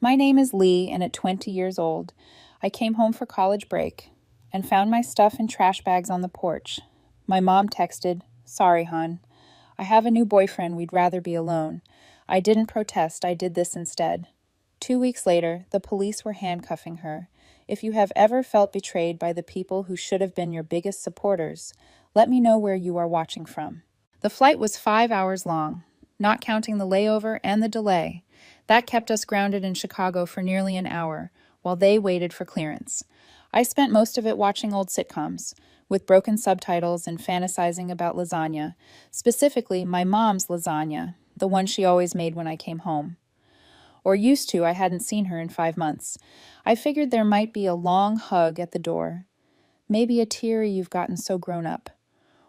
My name is Lee, and at 20 years old, I came home for college break and found my stuff in trash bags on the porch. My mom texted, "Sorry, hon. I have a new boyfriend. We'd rather be alone." I didn't protest. I did this instead. 2 weeks later, the police were handcuffing her. If you have ever felt betrayed by the people who should have been your biggest supporters, let me know where you are watching from. The flight was 5 hours long, not counting the layover and the delay. That kept us grounded in Chicago for nearly an hour, while they waited for clearance. I spent most of it watching old sitcoms, with broken subtitles and fantasizing about lasagna, specifically my mom's lasagna, the one she always made when I came home. Or used to, I hadn't seen her in 5 months. I figured there might be a long hug at the door, maybe a tear you've gotten so grown up,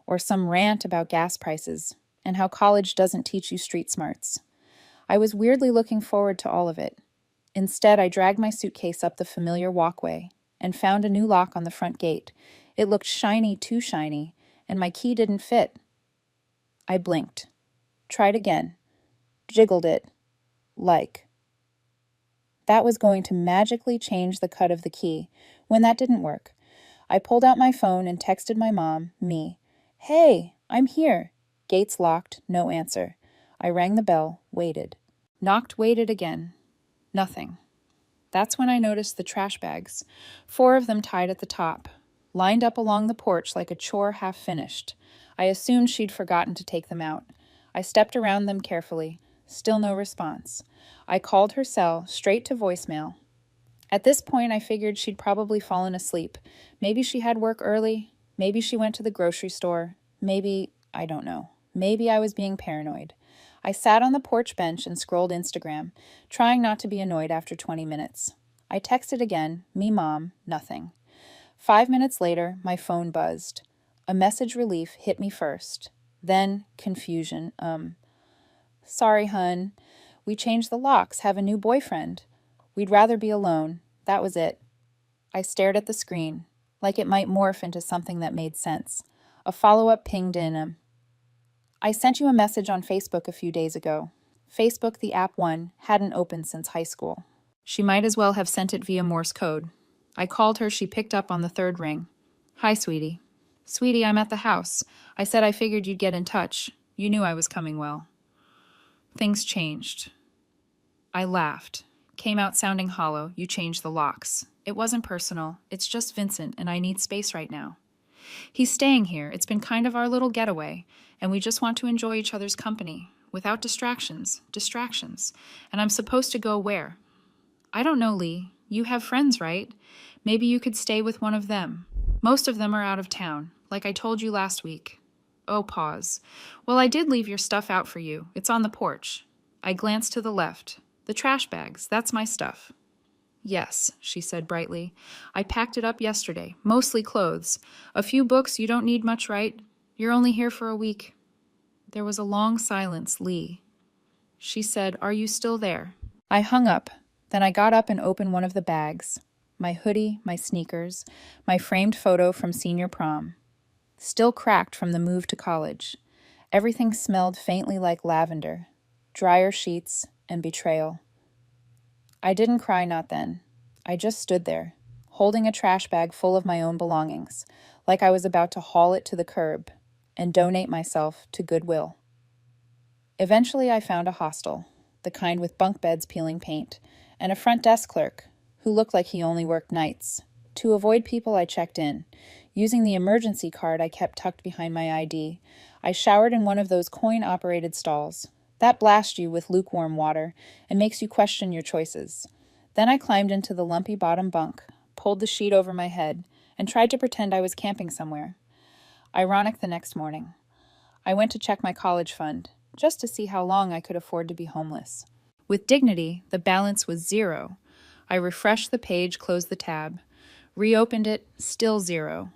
or some rant about gas prices and how college doesn't teach you street smarts. I was weirdly looking forward to all of it. Instead, I dragged my suitcase up the familiar walkway and found a new lock on the front gate. It looked shiny, too shiny, and my key didn't fit. I blinked, tried again, jiggled it, like. That was going to magically change the cut of the key. When that didn't work, I pulled out my phone and texted my mom, me. "Hey, I'm here." Gates locked, no answer. I rang the bell, waited. Knocked, waited again. Nothing. That's when I noticed the trash bags, 4 of them tied at the top, lined up along the porch like a chore half finished. I assumed she'd forgotten to take them out. I stepped around them carefully. Still no response. I called her cell, straight to voicemail. At this point, I figured she'd probably fallen asleep. Maybe she had work early. Maybe she went to the grocery store. Maybe, I don't know. Maybe I was being paranoid. I sat on the porch bench and scrolled Instagram, trying not to be annoyed after 20 minutes. I texted again, me mom, nothing. 5 minutes later, my phone buzzed. A message relief hit me first. Then confusion. Sorry, hun. We changed the locks, have a new boyfriend. We'd rather be alone. That was it. I stared at the screen, like it might morph into something that made sense. A follow-up pinged in. I sent you a message on Facebook a few days ago. Facebook, the app one, hadn't opened since high school. She might as well have sent it via Morse code. I called her. She picked up on the third ring. "Hi, sweetie." "Sweetie, I'm at the house. I said I figured you'd get in touch. You knew I was coming well." Things changed. I laughed. Came out sounding hollow. "You changed the locks." "It wasn't personal. It's just Vincent, and I need space right now. He's staying here. It's been kind of our little getaway, and we just want to enjoy each other's company, without distractions. Distractions. And I'm supposed to go where?" "I don't know, Lee. You have friends, right? Maybe you could stay with one of them. Most of them are out of town, like I told you last week." Oh, pause. "Well, I did leave your stuff out for you. It's on the porch." I glanced to the left. "The trash bags. That's my stuff." "Yes," she said brightly. "I packed it up yesterday. Mostly clothes. A few books. You don't need much, right? You're only here for a week." There was a long silence. "Lee." She said, "Are you still there?" I hung up. Then I got up and opened one of the bags. My hoodie, my sneakers, my framed photo from senior prom. Still cracked from the move to college. Everything smelled faintly like lavender, dryer sheets, and betrayal. I didn't cry, not then. I just stood there, holding a trash bag full of my own belongings, like I was about to haul it to the curb and donate myself to Goodwill. Eventually, I found a hostel, the kind with bunk beds peeling paint, and a front desk clerk who looked like he only worked nights. To avoid people, I checked in. Using the emergency card I kept tucked behind my ID, I showered in one of those coin-operated stalls. That blasts you with lukewarm water and makes you question your choices. Then I climbed into the lumpy bottom bunk, pulled the sheet over my head, and tried to pretend I was camping somewhere. Ironic the next morning. I went to check my college fund, just to see how long I could afford to be homeless. With dignity, the balance was 0. I refreshed the page, closed the tab, reopened it, still 0.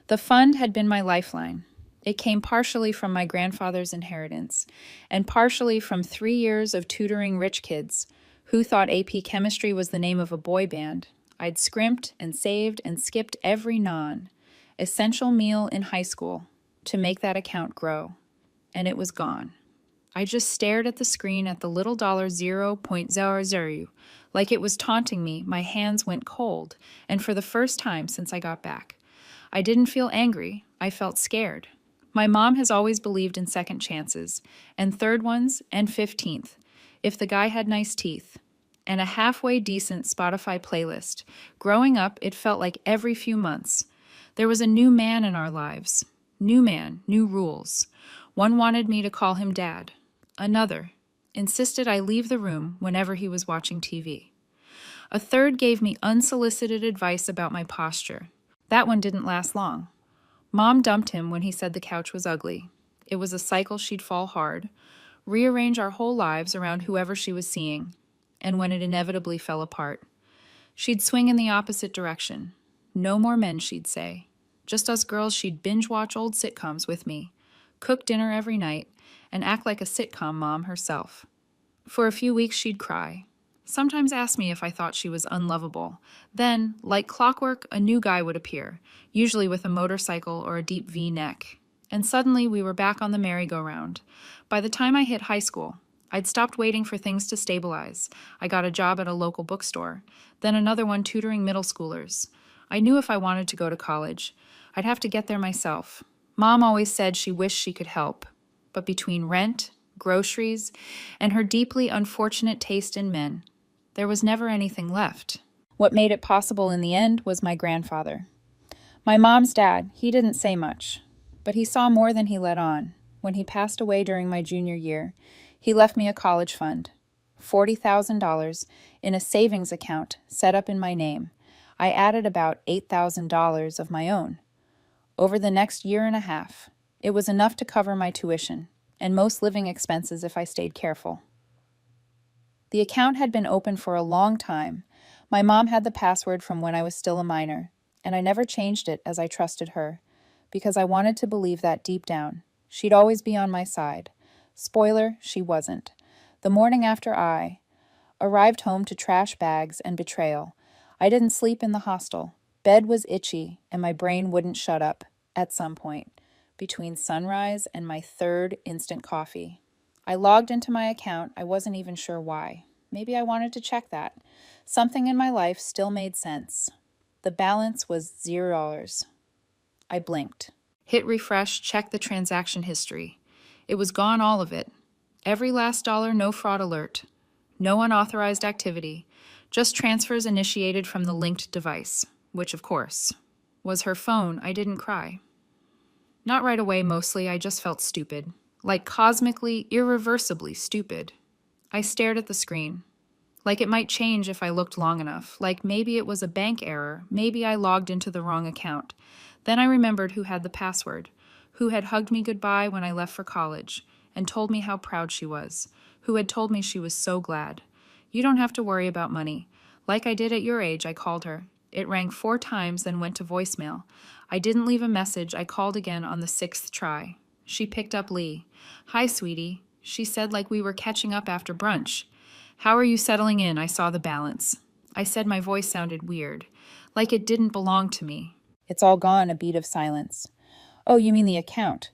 The fund had been my lifeline. It came partially from my grandfather's inheritance, and partially from 3 years of tutoring rich kids who thought AP chemistry was the name of a boy band. I'd scrimped and saved and skipped every essential meal in high school to make that account grow, and it was gone. I just stared at the screen at the little $0.00, like it was taunting me. My hands went cold, and for the first time since I got back. I didn't feel angry, I felt scared. My mom has always believed in second chances, and third ones, and 15th, if the guy had nice teeth, and a halfway decent Spotify playlist. Growing up, it felt like every few months. There was a new man in our lives. New man, new rules. One wanted me to call him Dad. Another insisted I leave the room whenever he was watching TV. A third gave me unsolicited advice about my posture. That one didn't last long. Mom dumped him when he said the couch was ugly. It was a cycle she'd fall hard, rearrange our whole lives around whoever she was seeing, and when it inevitably fell apart, she'd swing in the opposite direction. No more men, she'd say. Just us girls, she'd binge watch old sitcoms with me, cook dinner every night, and act like a sitcom mom herself. For a few weeks, she'd cry. Sometimes ask me if I thought she was unlovable. Then, like clockwork, a new guy would appear, usually with a motorcycle or a deep V-neck. And suddenly we were back on the merry-go-round. By the time I hit high school, I'd stopped waiting for things to stabilize. I got a job at a local bookstore, then another one tutoring middle schoolers. I knew if I wanted to go to college, I'd have to get there myself. Mom always said she wished she could help, but between rent, groceries, and her deeply unfortunate taste in men, there was never anything left. What made it possible in the end was my grandfather. My mom's dad, he didn't say much, but he saw more than he let on. When he passed away during my junior year, he left me a college fund, $40,000 in a savings account set up in my name. I added about $8,000 of my own. Over the next year and a half, it was enough to cover my tuition and most living expenses if I stayed careful. The account had been open for a long time. My mom had the password from when I was still a minor, and I never changed it as I trusted her, because I wanted to believe that deep down. She'd always be on my side. Spoiler, she wasn't. The morning after I arrived home to trash bags and betrayal, I didn't sleep in the hostel. Bed was itchy, and my brain wouldn't shut up at some point, between sunrise and my third instant coffee. I logged into my account. I wasn't even sure why. Maybe I wanted to check that. Something in my life still made sense. The balance was $0. I blinked. Hit refresh, check the transaction history. It was gone, all of it. Every last dollar, no fraud alert. No unauthorized activity. Just transfers initiated from the linked device, which, of course, was her phone. I didn't cry. Not right away, mostly. I just felt stupid. Like cosmically, irreversibly stupid. I stared at the screen. Like it might change if I looked long enough. Like maybe it was a bank error. Maybe I logged into the wrong account. Then I remembered who had the password, who had hugged me goodbye when I left for college and told me how proud she was, who had told me she was so glad. You don't have to worry about money. Like I did at your age, I called her. It rang 4 times, then went to voicemail. I didn't leave a message. I called again on the 6th try. She picked up Lee. Hi, sweetie. She said like we were catching up after brunch. How are you settling in? I saw the balance. I said my voice sounded weird, like it didn't belong to me. It's all gone, a beat of silence. Oh, you mean the account?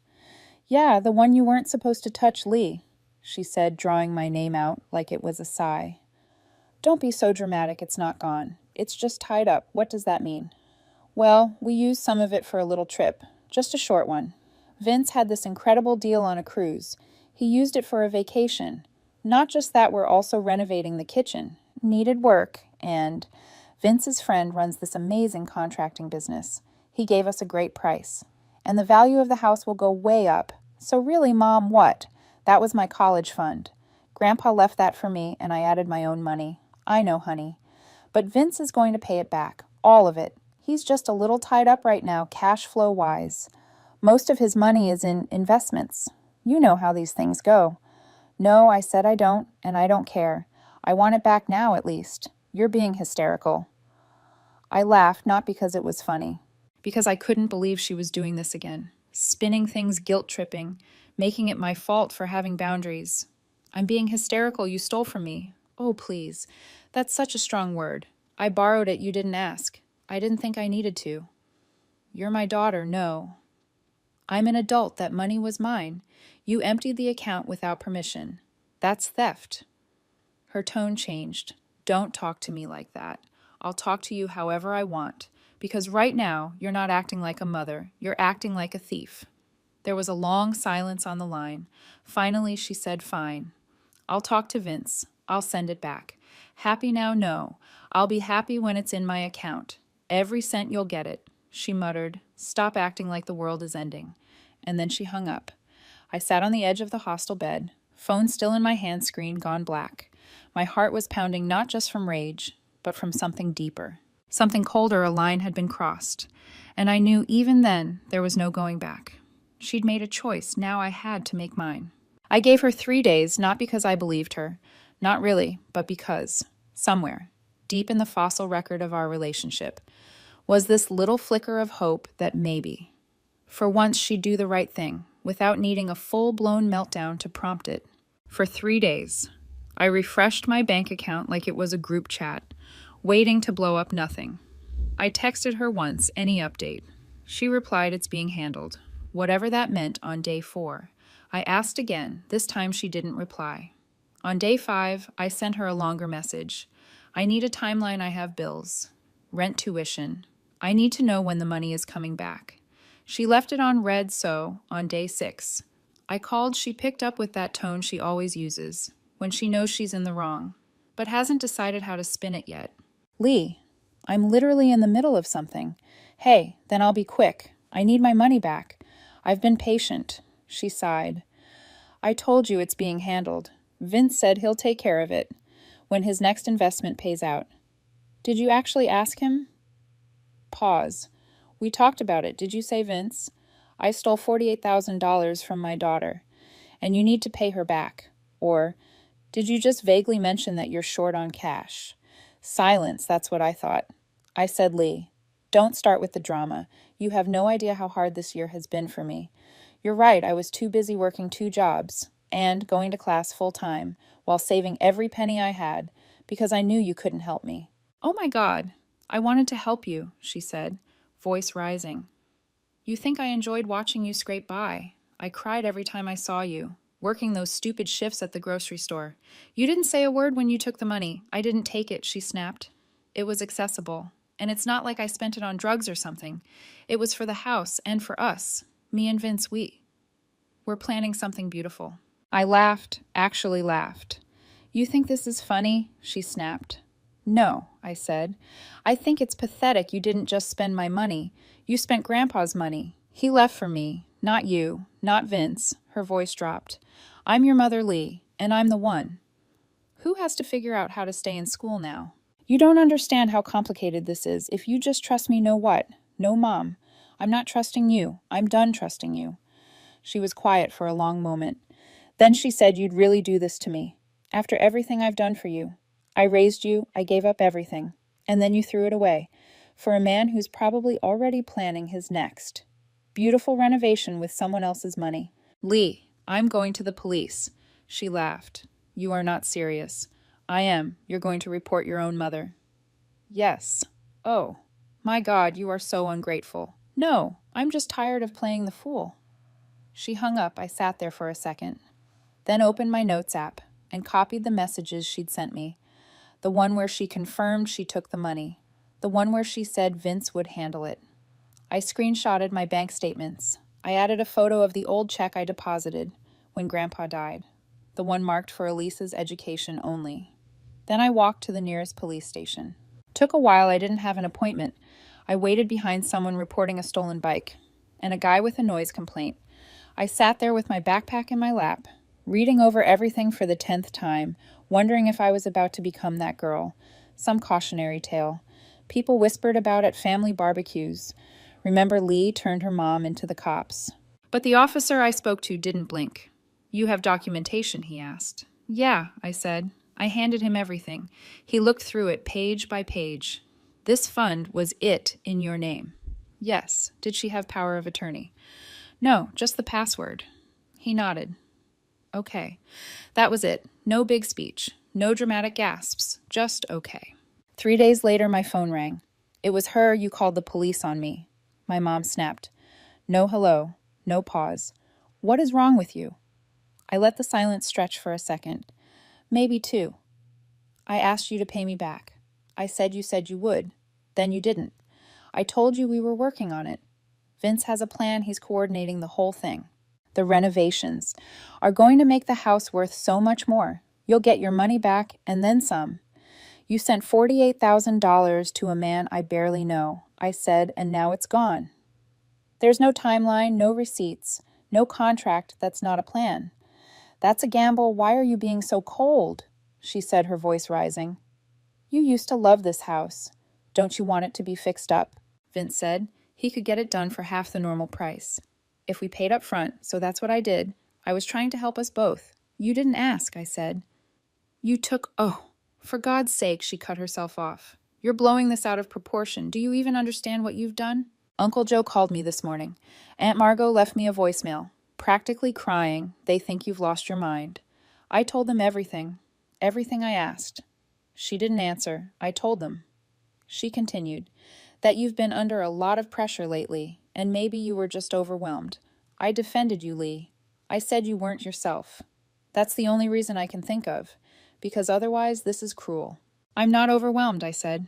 Yeah, the one you weren't supposed to touch, Lee, she said, drawing my name out like it was a sigh. Don't be so dramatic, it's not gone. It's just tied up. What does that mean? Well, we used some of it for a little trip, just a short one. Vince had this incredible deal on a cruise. He used it for a vacation. Not just that, we're also renovating the kitchen. Needed work, and Vince's friend runs this amazing contracting business. He gave us a great price. And the value of the house will go way up. So really, Mom, what? That was my college fund. Grandpa left that for me, and I added my own money. I know, honey. But Vince is going to pay it back. All of it. He's just a little tied up right now, cash flow wise. Most of his money is in investments. You know how these things go. No, I said I don't, and I don't care. I want it back now, at least. You're being hysterical. I laughed, not because it was funny, because I couldn't believe she was doing this again. Spinning things, guilt-tripping, making it my fault for having boundaries. I'm being hysterical. You stole from me. Oh, please. That's such a strong word. I borrowed it. You didn't ask. I didn't think I needed to. You're my daughter. No. I'm an adult. That money was mine. You emptied the account without permission. That's theft. Her tone changed. Don't talk to me like that. I'll talk to you however I want. Because right now, you're not acting like a mother. You're acting like a thief. There was a long silence on the line. Finally, she said, fine. I'll talk to Vince. I'll send it back. Happy now? No. I'll be happy when it's in my account. Every cent you'll get it. She muttered, stop acting like the world is ending. And then she hung up. I sat on the edge of the hostel bed, phone still in my hand, screen gone black. My heart was pounding not just from rage, but from something deeper. Something colder. A line had been crossed. And I knew even then there was no going back. She'd made a choice. Now I had to make mine. I gave her 3 days, not because I believed her. Not really, but because, somewhere, deep in the fossil record of our relationship, was this little flicker of hope that maybe, for once, she'd do the right thing, without needing a full-blown meltdown to prompt it. For 3 days, I refreshed my bank account like it was a group chat, waiting to blow up nothing. I texted her once, any update. She replied, it's being handled. Whatever that meant on day 4. I asked again. This time she didn't reply. On day 5, I sent her a longer message. I need a timeline. I have bills. Rent, tuition. I need to know when the money is coming back. She left it on red, so, on day 6. I called. She picked up with that tone she always uses, when she knows she's in the wrong, but hasn't decided how to spin it yet. Lee, I'm literally in the middle of something. Hey, then I'll be quick. I need my money back. I've been patient. She sighed. I told you it's being handled. Vince said he'll take care of it when his next investment pays out. Did you actually ask him? Pause. We talked about it. Did you say Vince? I stole $48,000 from my daughter, and you need to pay her back. Or, did you just vaguely mention that you're short on cash? Silence, that's what I thought. I said, Lee, don't start with the drama. You have no idea how hard this year has been for me. You're right, I was too busy working 2 jobs and going to class full-time while saving every penny I had because I knew you couldn't help me. Oh my God, I wanted to help you, she said, voice rising. You think I enjoyed watching you scrape by. I cried every time I saw you, working those stupid shifts at the grocery store. You didn't say a word when you took the money. I didn't take it, she snapped. It was accessible. And it's not like I spent it on drugs or something. It was for the house and for us. Me and Vince, we're planning something beautiful. I laughed, actually laughed. You think this is funny? She snapped. No, I said. I think it's pathetic you didn't just spend my money. You spent Grandpa's money. He left for me, not you, not Vince. Her voice dropped. I'm your mother, Lee, and I'm the one. Who has to figure out how to stay in school now? You don't understand how complicated this is. If you just trust me, know what? No, Mom. I'm not trusting you. I'm done trusting you. She was quiet for a long moment. Then she said, you'd really do this to me. After everything I've done for you. I raised you, I gave up everything. And then you threw it away. For a man who's probably already planning his next beautiful renovation with someone else's money. Lee, I'm going to the police. She laughed. You are not serious. I am. You're going to report your own mother. Yes. Oh, my God, you are so ungrateful. No, I'm just tired of playing the fool. She hung up. I sat there for a second, then opened my notes app and copied the messages she'd sent me. The one where she confirmed she took the money. The one where she said Vince would handle it. I screenshotted my bank statements. I added a photo of the old check I deposited when Grandpa died, the one marked for Elisa's education only. Then I walked to the nearest police station. Took a while. I didn't have an appointment. I waited behind someone reporting a stolen bike and a guy with a noise complaint. I sat there with my backpack in my lap, reading over everything for the 10th time, wondering if I was about to become that girl. Some cautionary tale. People whispered about at family barbecues. Remember Lee turned her mom into the cops. But the officer I spoke to didn't blink. You have documentation, he asked. Yeah, I said. I handed him everything. He looked through it page by page. This fund was it in your name. Yes. Did she have power of attorney? No, just the password. He nodded. Okay. That was it. No big speech. No dramatic gasps. Just okay. 3 days later, my phone rang. It was her. You called the police on me. My mom snapped. No hello. No pause. What is wrong with you? I let the silence stretch for a second. Maybe two. I asked you to pay me back. I said you would. Then you didn't. I told you we were working on it. Vince has a plan. He's coordinating the whole thing. The renovations are going to make the house worth so much more. You'll get your money back and then some. You sent $48,000 to a man I barely know, I said, and now it's gone. There's no timeline, no receipts, no contract that's not a plan. That's a gamble. Why are you being so cold? She said, her voice rising. You used to love this house. Don't you want it to be fixed up? Vince said. He could get it done for half the normal price. If we paid up front, so that's what I did. I was trying to help us both. You didn't ask, I said. You took, for God's sake, she cut herself off. You're blowing this out of proportion. Do you even understand what you've done? Uncle Joe called me this morning. Aunt Margot left me a voicemail. Practically crying, they think you've lost your mind. I told them everything I asked. She didn't answer. I told them. She continued, that you've been under a lot of pressure lately, and maybe you were just overwhelmed. I defended you, Lee. I said you weren't yourself. That's the only reason I can think of, because otherwise this is cruel. I'm not overwhelmed, I said.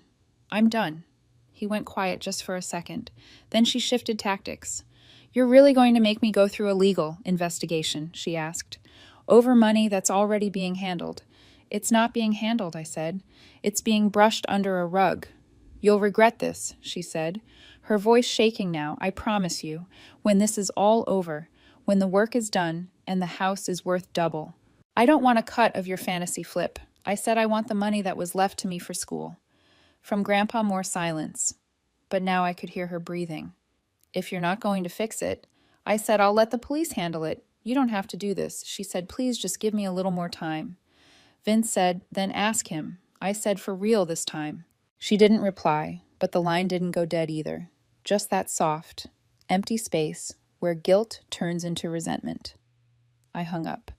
I'm done. He went quiet just for a second. Then she shifted tactics. You're really going to make me go through a legal investigation, she asked, over money that's already being handled. It's not being handled, I said. It's being brushed under a rug. You'll regret this, she said, her voice shaking now, I promise you, when this is all over, when the work is done and the house is worth double. I don't want a cut of your fantasy flip. I said I want the money that was left to me for school. From Grandpa, more silence. But now I could hear her breathing. If you're not going to fix it, I said I'll let the police handle it. You don't have to do this. She said, please just give me a little more time. Vince said, then ask him. I said, for real this time. She didn't reply, but the line didn't go dead either. Just that soft, empty space where guilt turns into resentment. I hung up.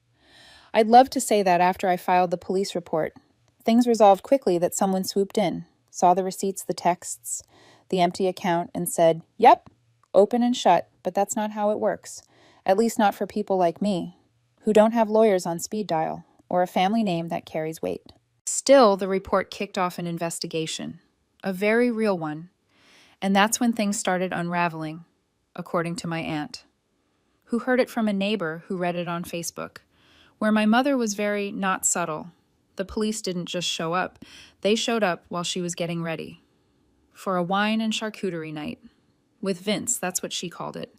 I'd love to say that after I filed the police report. Things resolved quickly that someone swooped in, saw the receipts, the texts, the empty account, and said, yep, open and shut, but that's not how it works. At least not for people like me, who don't have lawyers on speed dial, or a family name that carries weight. Still, the report kicked off an investigation, a very real one, and that's when things started unraveling, according to my aunt, who heard it from a neighbor who read it on Facebook, where my mother was very not subtle. The police didn't just show up. They showed up while she was getting ready for a wine and charcuterie night. With Vince, that's what she called it.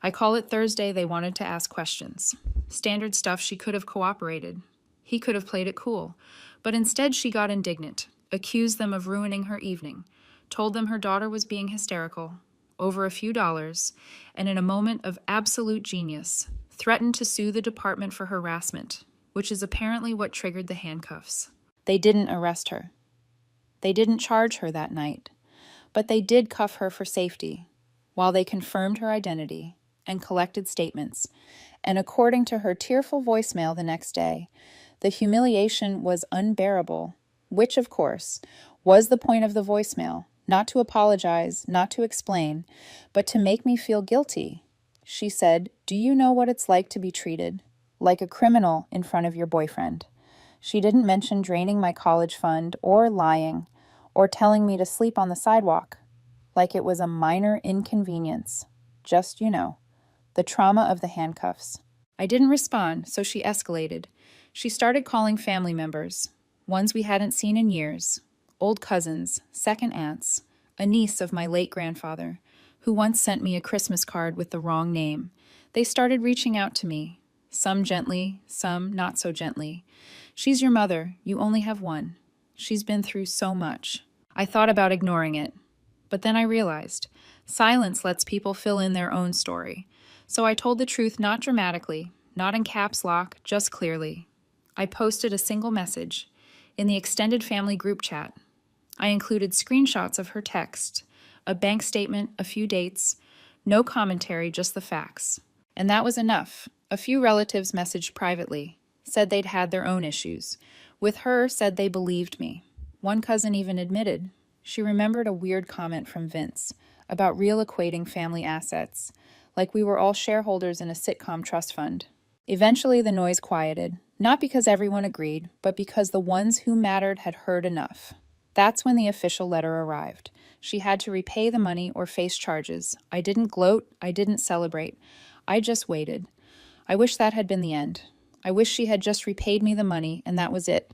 I call it Thursday. They wanted to ask questions. Standard stuff. She could have cooperated. He could have played it cool. But instead she got indignant, accused them of ruining her evening, told them her daughter was being hysterical, over a few dollars, and in a moment of absolute genius, threatened to sue the department for harassment, which is apparently what triggered the handcuffs. They didn't arrest her. They didn't charge her that night, but they did cuff her for safety, while they confirmed her identity and collected statements, and according to her tearful voicemail the next day, the humiliation was unbearable, which, of course, was the point of the voicemail, not to apologize, not to explain, but to make me feel guilty. She said, do you know what it's like to be treated like a criminal in front of your boyfriend? She didn't mention draining my college fund or lying or telling me to sleep on the sidewalk, like it was a minor inconvenience. Just, the trauma of the handcuffs. I didn't respond, so she escalated. She started calling family members, ones we hadn't seen in years, old cousins, second aunts, a niece of my late grandfather, who once sent me a Christmas card with the wrong name. They started reaching out to me, some gently, some not so gently. She's your mother, you only have one. She's been through so much. I thought about ignoring it, but then I realized silence lets people fill in their own story. So I told the truth, not dramatically, not in caps lock, just clearly. I posted a single message in the extended family group chat. I included screenshots of her text, a bank statement, a few dates, no commentary, just the facts. And that was enough. A few relatives messaged privately, said they'd had their own issues. With her, said they believed me. One cousin even admitted she remembered a weird comment from Vince about real equating family assets, like we were all shareholders in a sitcom trust fund. Eventually, the noise quieted, not because everyone agreed, but because the ones who mattered had heard enough. That's when the official letter arrived. She had to repay the money or face charges. I didn't gloat, I didn't celebrate. I just waited. I wish that had been the end. I wish she had just repaid me the money, and that was it.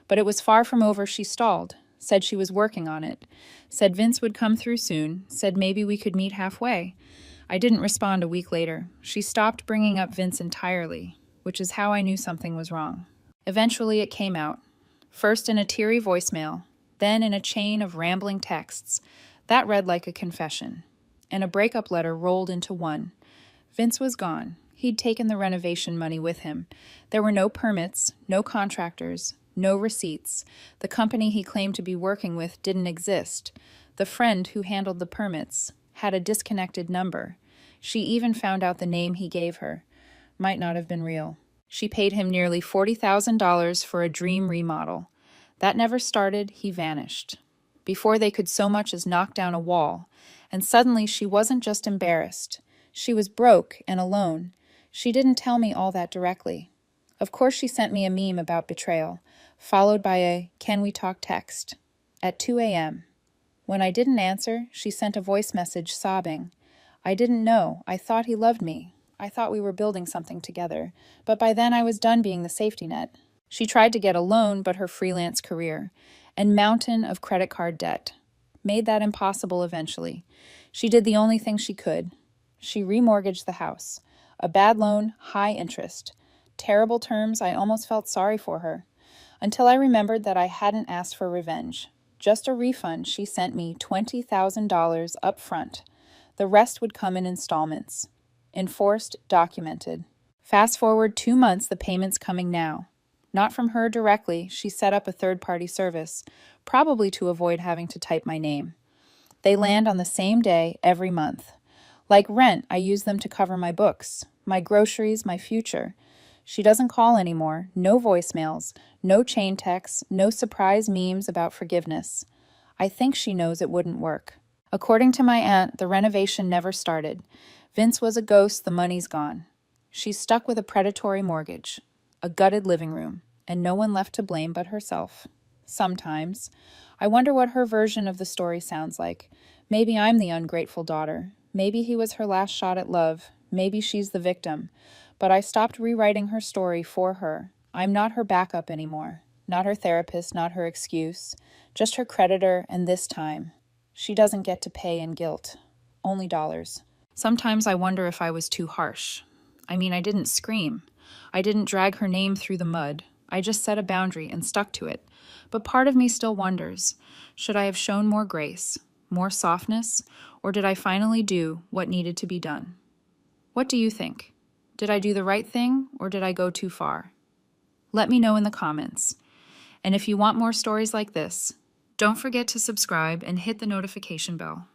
But it was far from over. She stalled, said she was working on it, said Vince would come through soon, said maybe we could meet halfway. I didn't respond a week later. She stopped bringing up Vince entirely, which is how I knew something was wrong. Eventually, it came out. First in a teary voicemail, then in a chain of rambling texts. That read like a confession. And a breakup letter rolled into one. Vince was gone. He'd taken the renovation money with him. There were no permits, no contractors, no receipts. The company he claimed to be working with didn't exist. The friend who handled the permits had a disconnected number. She even found out the name he gave her. Might not have been real. She paid him nearly $40,000 for a dream remodel. That never started, he vanished. Before they could so much as knock down a wall. And suddenly she wasn't just embarrassed. She was broke and alone. She didn't tell me all that directly. Of course she sent me a meme about betrayal, followed by a "Can we talk" text. At 2 a.m. When I didn't answer, she sent a voice message sobbing. I didn't know. I thought he loved me. I thought we were building something together. But by then I was done being the safety net. She tried to get a loan, but her freelance career and mountain of credit card debt made that impossible eventually. She did the only thing she could. She remortgaged the house. A bad loan, high interest. Terrible terms. I almost felt sorry for her. Until I remembered that I hadn't asked for revenge. Just a refund. She sent me $20,000 up front. The rest would come in installments. Enforced, documented. Fast forward 2 months, the payment's coming now. Not from her directly. She set up a third-party service, probably to avoid having to type my name. They land on the same day every month. Like rent, I use them to cover my books, my groceries, my future. She doesn't call anymore, no voicemails, no chain texts, no surprise memes about forgiveness. I think she knows it wouldn't work. According to my aunt, the renovation never started. Vince was a ghost, the money's gone. She's stuck with a predatory mortgage, a gutted living room, and no one left to blame but herself. Sometimes. I wonder what her version of the story sounds like. Maybe I'm the ungrateful daughter. Maybe he was her last shot at love. Maybe she's the victim. But I stopped rewriting her story for her. I'm not her backup anymore. Not her therapist, not her excuse. Just her creditor, and this time, she doesn't get to pay in guilt. Only dollars. Sometimes I wonder if I was too harsh. I mean, I didn't scream. I didn't drag her name through the mud. I just set a boundary and stuck to it. But part of me still wonders, should I have shown more grace, more softness, or did I finally do what needed to be done? What do you think? Did I do the right thing, or did I go too far? Let me know in the comments. And if you want more stories like this, don't forget to subscribe and hit the notification bell.